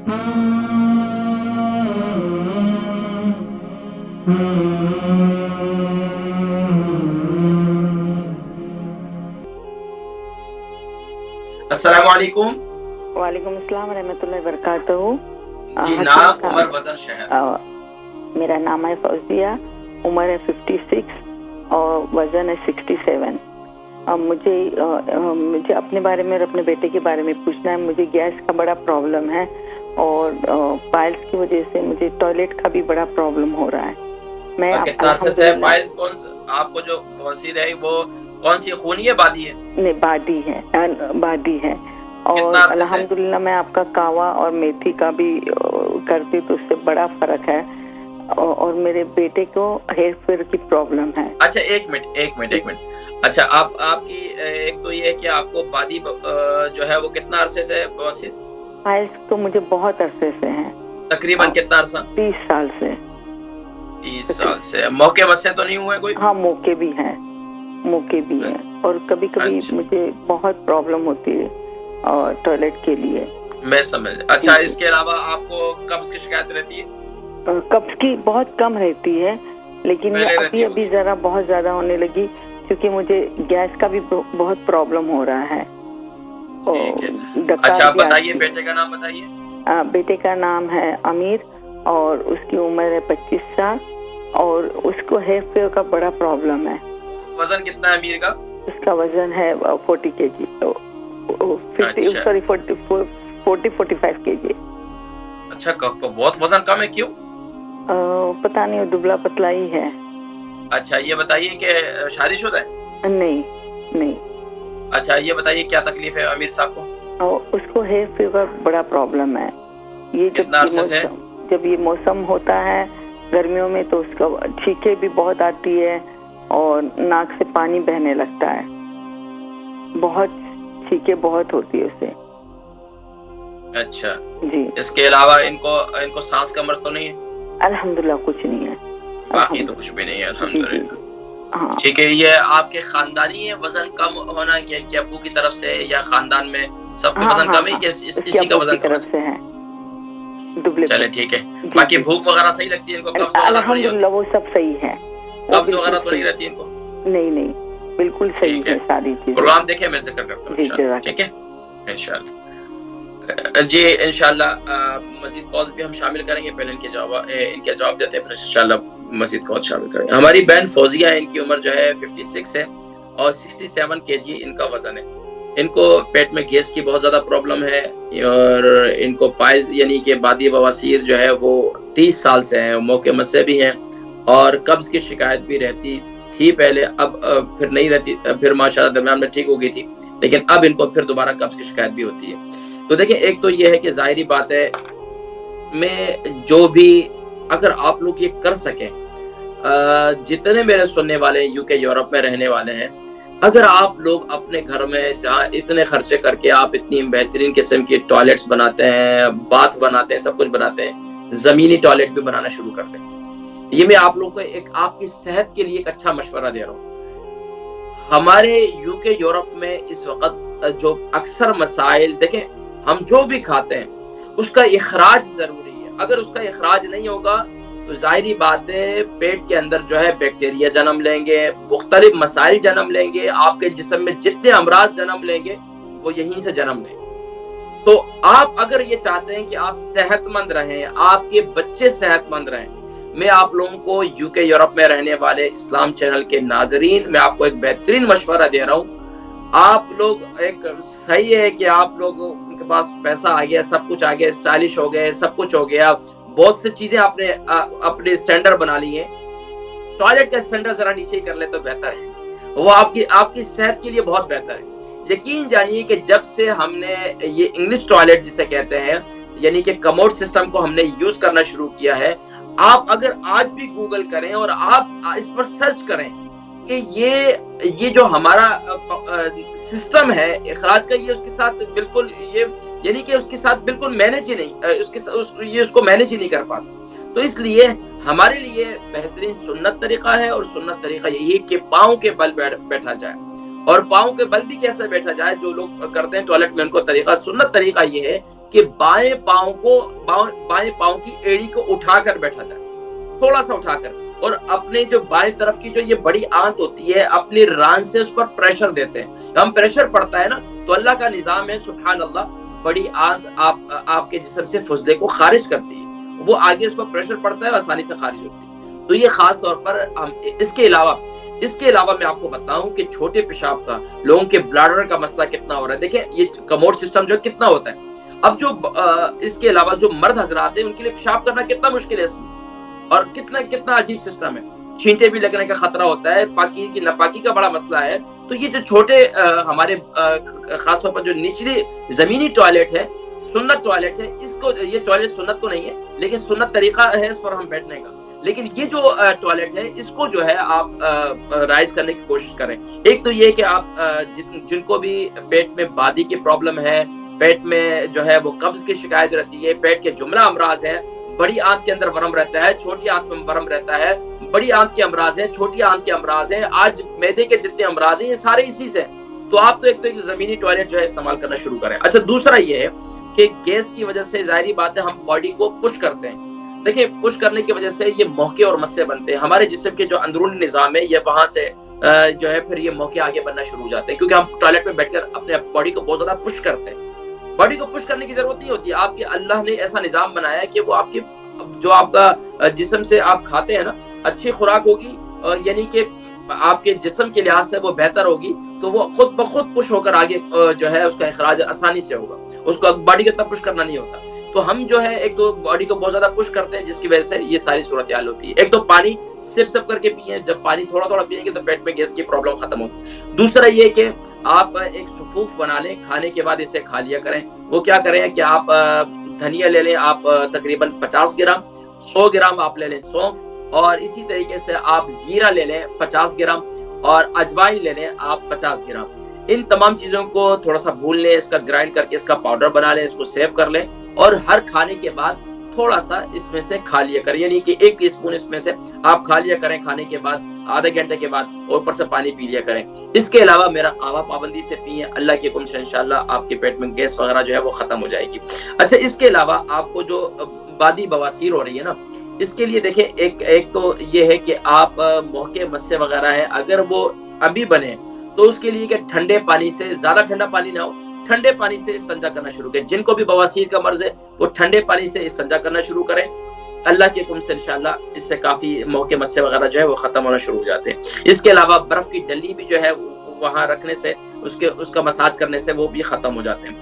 अस्सलाम वालेकुम। वालेकुम अस्सलाम रहमतुल्लाहि वबरकातुहू। जी, नाम, उम्र, वजन, शहर। मेरा नाम है फौजिया, उम्र है 56 और वजन है 67। मुझे अपने बारे में और अपने बेटे के बारे में पूछना है। मुझे गैस का बड़ा प्रॉब्लम है और पाइल्स की वजह से मुझे टॉयलेट का भी बड़ा प्रॉब्लम हो रहा है। मैं कितना अरसे से पाइल्स, कौन आपको जो बवासीर है वो कौन सी खूनी है, बादी है? नहीं, बादी है और अल्हम्दुलिल्लाह मैं आपका कावा और मेथी का भी करती तो उससे बड़ा फर्क है। और मेरे बेटे को हेयर फेयर की प्रॉब्लम है। अच्छा, एक मिनट। अच्छा, आपकी एक तो ये है कि आपको बादी जो है वो कितना अरसे से बवासीर? पाइल्स तो मुझे बहुत अरसे से है। तकरीबन कितना अरसा? 30 साल से। 30 साल से। मौके मस्से तो नहीं हुए कोई? हाँ, मौके भी हैं और कभी कभी मुझे बहुत प्रॉब्लम होती है और टॉयलेट के लिए। मैं समझ। अच्छा, इसके अलावा आपको कब्ज की शिकायत रहती है? कब्ज की बहुत कम रहती है, लेकिन ये अभी जरा बहुत ज्यादा होने लगी क्योंकि मुझे गैस का भी बहुत प्रॉब्लम हो रहा है। अच्छा, बताइए, बेटे का नाम बताइए। बेटे का नाम है अमीर और उसकी उम्र है 25 साल और उसको हेयर फेयर का बड़ा प्रॉब्लम है। वजन कितना है अमीर का? उसका वजन है 40 kg। 40-45 kg। अच्छा, बहुत वजन कम है, क्यों? पता नहीं, दुबला पतला ही है। अच्छा, ये बताइए कि शादीशुदा है? नहीं। अच्छा, ये बताइए क्या तकलीफ है अमीर साहब को? उसको हेयर फेयर का बड़ा प्रॉब्लम है। ये जब ये मौसम होता है गर्मियों में तो उसका छींके भी बहुत आती है और नाक से पानी बहने लगता है। बहुत छींके बहुत होती है उसे। अच्छा जी। इसके अलावा इनको सांस का मर्ज तो नहीं है? अल्हम्दुलिल्लाह कुछ नहीं है। बाकी तो कुछ भी नहीं है, अल्हम्दुलिल्लाह। हाँ। ठीक है, ये आपके खानदानी है वजन कम होना कि अब्बू की तरफ से या खानदान में सबके वजन कम है कि इसी का वजन कम है? चले, ठीक है। बाकी भूख वगैरह सही लगती है इनको? कब्ज वगैरह अल्हम्दुलिल्लाह वो सब सही है। कब्ज वगैरह तो नहीं रहती इनको? नहीं, बिल्कुल सही है सारी चीजें। प्रोग्राम देखे, मैं जिक्र करता हूँ इंशाल्लाह, ठीक है इंशाल्लाह। जी इंशाल्लाह मजीद कॉल्स भी हम शामिल करेंगे। पहले इनके जवाब देते हैं, फिर इंशाल्लाह मजीद कॉल शामिल करेंगे। हमारी बहन फौजिया है, इनकी उम्र जो है 56 है और 67 kg इनका वजन है। इनको पेट में गैस की बहुत ज्यादा प्रॉब्लम है और इनको पाइल्स यानी कि बादी बवासीर जो है वो 30 साल से है। मौके मस्से भी हैं और कब्ज की शिकायत भी रहती थी पहले, अब फिर नहीं रहती, फिर माशाल्लाह दरमियान में ठीक हो गई थी, लेकिन अब इनको फिर दोबारा कब्ज की शिकायत भी होती है। तो देखिए, एक तो ये है कि जाहिरी बात है, मैं जो भी अगर आप लोग ये कर सकें, जितने मेरे सुनने वाले यूके यूरोप में रहने वाले हैं, अगर आप लोग अपने घर में जहाँ इतने खर्चे करके आप इतनी बेहतरीन किस्म की टॉयलेट्स बनाते हैं, बाथ बनाते हैं, सब कुछ बनाते हैं, जमीनी टॉयलेट भी बनाना शुरू कर दें। ये मैं आप लोगों को एक आपकी सेहत के लिए एक अच्छा मशवरा दे रहा हूँ। हमारे यूके यूरोप में इस वक्त जो अक्सर मसाइल देखें, हम जो भी खाते हैं उसका इखराज जरूरी है। अगर उसका इखराज नहीं होगा तो जाहिरी बात है पेट के अंदर जो है बैक्टीरिया जन्म लेंगे, मुख्तलिफ मसाइल जन्म लेंगे, आपके जिस्म में जितने अमराज जन्म लेंगे वो यहीं से जन्म लेंगे। तो आप अगर ये चाहते हैं कि आप सेहतमंद रहें, आपके बच्चे सेहतमंद रहें, मैं आप लोगों को यूके यूरोप में रहने वाले इस्लाम चैनल के नाजरीन, मैं आपको एक बेहतरीन मशवरा दे रहा हूँ। आप लोग एक सही है कि आप लोगों के पास पैसा आ गया, सब कुछ आ गया, स्टाइलिश हो गए, सब कुछ हो गया, बहुत सी चीजें आपने अपने स्टैंडर्ड बना ली है। टॉयलेट का स्टैंडर्ड जरा नीचे ही कर ले तो बेहतर है, वो आपकी सेहत के लिए बहुत बेहतर है। यकीन जानिए कि जब से हमने ये इंग्लिश टॉयलेट जिसे कहते हैं यानी कि कमोड सिस्टम को हमने यूज करना शुरू किया है, आप अगर आज भी गूगल करें और आप इस पर सर्च करें कि ये जो हमारा सिस्टम है इखराज का, ये उसके साथ बिल्कुल ये यानी कि उसके साथ बिल्कुल मैनेज ही नहीं, ये उसको मैनेज ही नहीं कर पाता। तो इसलिए हमारे लिए बेहतरीन सुन्नत तरीका है और सुन्नत तरीका यही है कि पाँव के बल बैठा जाए। और पाँव के बल भी कैसे बैठा जाए, जो लोग करते हैं टॉयलेट में, उनको तरीका सुन्नत तरीका ये है کہ بائیں پاؤں کی ایڑی کو اٹھا کر بیٹھا جائے، تھوڑا سا اٹھا کر، اور اپنے جو بائیں طرف کی جو یہ بڑی آنت ہوتی ہے اپنی ران سے اس پر پریشر دیتے ہیں. ہم پریشر پڑتا ہے نا تو اللہ کا نظام ہے سبحان اللہ، بڑی آنت آپ کے جسم سے فضلے کو خارج کرتی ہے، وہ آگے اس پر پریشر پڑتا ہے اور آسانی سے خارج ہوتی ہے. تو یہ خاص طور پر اس کے علاوہ میں آپ کو بتاؤں کہ چھوٹے پیشاب کا لوگوں کے بلاڈر کا مسئلہ کتنا ہو رہا ہے. دیکھیں یہ کموڈ سسٹم جو کتنا ہوتا ہے. اب جو اس کے علاوہ جو مرد حضرات ہیں ان کے لیے پیشاب کرنا کتنا مشکل ہے اس میں، اور کتنا عجیب سسٹم ہے. چھینٹے بھی لگنے کا خطرہ ہوتا ہے، پاکی کی ناپاکی کا بڑا مسئلہ ہے. تو یہ جو چھوٹے ہمارے خاص طور پر جو نچلی زمینی ٹوائلٹ ہے، سنت ٹوائلٹ ہے، اس کو یہ ٹوائلٹ سنت تو نہیں ہے لیکن سنت طریقہ ہے اس پر ہم بیٹھنے کا. لیکن یہ جو ٹوائلٹ ہے اس کو جو ہے آپ رائز کرنے کی کوشش کریں. ایک تو یہ کہ آپ جن کو بھی پیٹ میں بادی کی پرابلم ہے، پیٹ میں جو ہے وہ قبض کی شکایت رہتی ہے، پیٹ کے جملہ امراض ہے، بڑی آنت کے اندر ورم رہتا ہے، چھوٹی آنت میں ورم رہتا ہے، بڑی آنت کے امراض ہیں، چھوٹی آنت کے امراض ہیں، آج معدے کے جتنے امراض ہیں یہ سارے اسی سے. تو آپ تو ایک زمینی ٹوائلٹ جو ہے استعمال کرنا شروع کریں. اچھا دوسرا یہ ہے کہ گیس کی وجہ سے ظاہری بات ہے ہم باڈی کو پش کرتے ہیں. دیکھیں پش کرنے کی وجہ سے یہ موقع اور مسے بنتے ہیں. ہمارے جسم کے جو اندرونی نظام ہے یہ وہاں سے جو ہے پھر یہ موقع آگے بننا شروع ہو جاتے ہیں، کیونکہ ہم ٹوائلٹ میں بیٹھ کر اپنے باڈی کو بہت زیادہ پش کرتے ہیں. باڈی کو پش کرنے کی ضرورت نہیں ہوتی. آپ کے اللہ نے ایسا نظام بنایا ہے کہ وہ آپ کی جو آپ کا جسم سے آپ کھاتے ہیں نا اچھی خوراک ہوگی، اور یعنی کہ آپ کے جسم کے لحاظ سے وہ بہتر ہوگی، تو وہ خود بخود پش ہو کر آگے جو ہے اس کا اخراج آسانی سے ہوگا. اس کو باڈی کا تب پش کرنا نہیں ہوتا. تو ہم جو ہے ایک تو باڈی کو بہت زیادہ پش کرتے ہیں جس کی وجہ سے یہ ساری صورتحال ہوتی ہے. ایک تو پانی سپ کر کے پیئیں. جب پانی تھوڑا تھوڑا پیئیں گے تو پیٹ میں گیس کی پرابلم ختم ہوگی. دوسرا یہ کہ آپ ایک صفوف بنا لیں، کھانے کے بعد اسے کھا لیا کریں. وہ کیا کریں کہ آپ دھنیا لے لیں، آپ تقریباً 50 گرام، 100 گرام آپ لے لیں سونف، اور اسی طریقے سے آپ زیرہ لے لیں 50 گرام، اور اجوائن لے لیں آپ 50 گرام. ان تمام چیزوں کو تھوڑا سا بھون لیں، اس کا گرائنڈ کر کے اس کا پاؤڈر بنا لیں، اس کو سیو کر لیں، اور ہر کھانے کے بعد تھوڑا سا اس میں سے کھا لیا کریں. یعنی کہ 1 ٹی اسپون اس میں سے آپ کھا لیا کریں کھانے کے بعد، آدھے گھنٹے کے بعد، اور اوپر سے پانی پی لیا کریں. اس کے علاوہ میرا قہوہ پابندی سے پئیں. اللہ کے حکم سے انشاءاللہ آپ کے پیٹ میں گیس وغیرہ جو ہے وہ ختم ہو جائے گی. اچھا اس کے علاوہ آپ کو جو بادی بواسیر ہو رہی ہے نا، اس کے لیے دیکھیں ایک تو یہ ہے کہ آپ موقع مسے وغیرہ ہے اگر وہ ابھی بنے تو اس کے لیے کہ ٹھنڈے پانی سے، زیادہ ٹھنڈا پانی نہ ہو، ٹھنڈے پانی سے استنجا کرنا شروع کریں. جن کو بھی بواسیر کا مرض ہے وہ ٹھنڈے پانی سے استنجا کرنا شروع کریں. اللہ کے حکم سے انشاءاللہ اس سے کافی موقع مسے وغیرہ جو ہے وہ ختم ہونا شروع ہو جاتے ہیں. اس کے علاوہ برف کی ڈلی بھی جو ہے وہاں رکھنے سے، اس کا مساج کرنے سے وہ بھی ختم ہو جاتے ہیں.